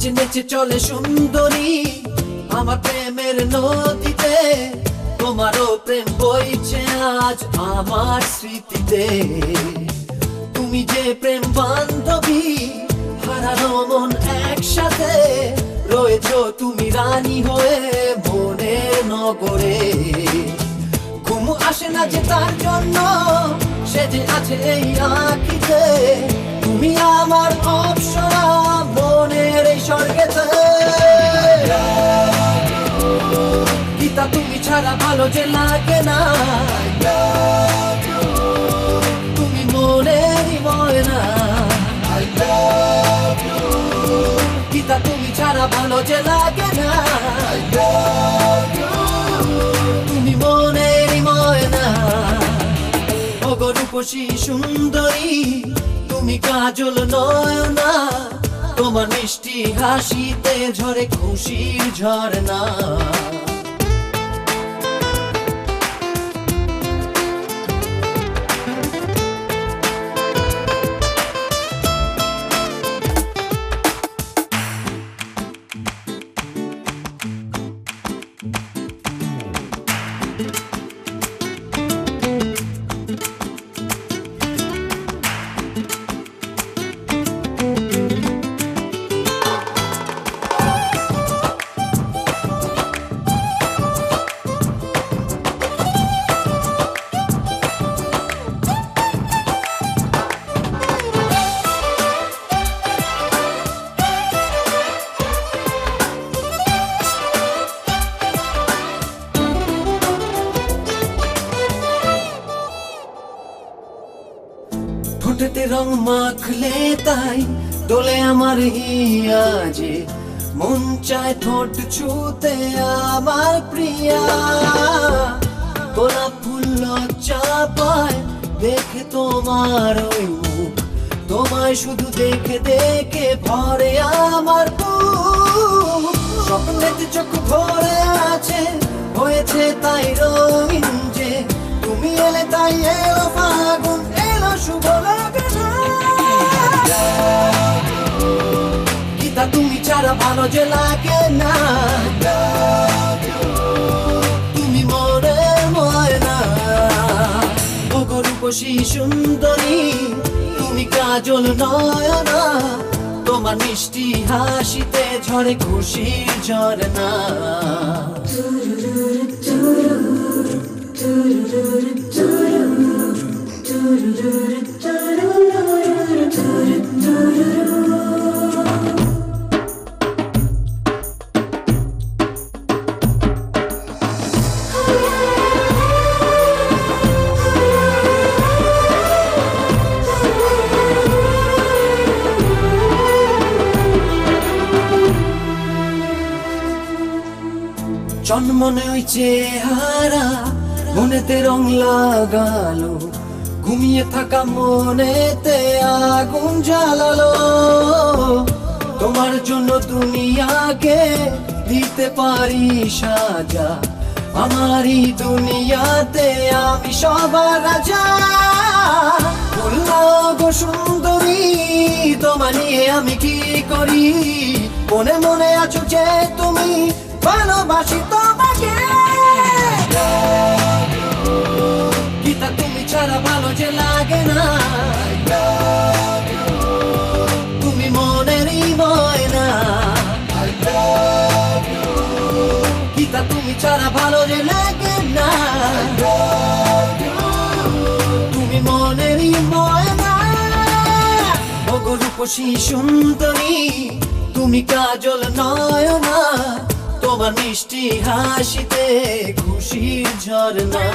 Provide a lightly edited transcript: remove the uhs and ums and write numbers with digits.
নেচে নেচে চলে সুন্দরী আমার প্রেমের নদীতে, তোমারও প্রেম বইছে আজ আমার স্মৃতিতে। তুমি যে প্রেম বান্ধবী, হারানো মন একসাথে, রয়েছো তুমি রানী হয়ে মনের নগরে। ঘুম আসে না যে তার জন্য, সে যে আছে এই আঁখিতে, তুমি আমার অপসরা মনের এই স্বর্গেতে। গীতা তুমি ছাড়া ভালো যে লাগে না, তুমি মনেরই ময়না। গীতা তুমি ছাড়া ভালো যে লাগে না, তুমি মনেরই ময়না। ওগো রূপসী সুন্দরী, তুমি কাজল নয়না, তোমার মিষ্টি হাসিতে ঝরে খুশির ঝরনা। ঠোঁটেতে রং মাখলে তাই দোলে আমার হিয়া যে, মন চায় ঠোঁট ছুতে আমার প্রিয়া। গোলাপ ফুল লজ্জা পায় দেখে তোমার ওই মুখ, তোমায় শুধু দেখে দেখে ভরে আমার বুক। স্বপ্নেতে চোখ ভরে আছে, হয়েছে তাই রঙিন যে, তুমি এলে তাই এলো ফাগুন, এলো শুভ লগন। গীতা তুমি ছাড়া ভালো যে লাগে না, তুমি মনের ময়না। ওগো রূপসী সুন্দরী, তুমি কাজল নয়না, তোমার মিষ্টি হাসিতে ঝরে খুশির ঝরনা। জন্মনে ওই চেহারা মনেতে রং লাগালো, ঘুমিয়ে থাকা মনেতে আগুন জ্বালালো। তোমার জন্য দুনিয়াকে দিতে পারি সাজা, আমারই দুনিয়াতে আমি সবার রাজা। বললাম গো সুন্দরী, তোমার নিয়ে আমি কি করি, মনে মনে আছো যে তুমি, ভালোবাসি তোমাকে। গীতা তুমি ছাড়া ভালো যে লাগে না, তুমি মনেরই ময়না। গীতা তুমি ছাড়া ভালো যে লাগে না, তুমি মনেরই ময়না। ওগো রূপসী সুন্দরী, তুমি কাজল নয়না, তোমার মিষ্টি হাসিতে খুশির ঝরনা।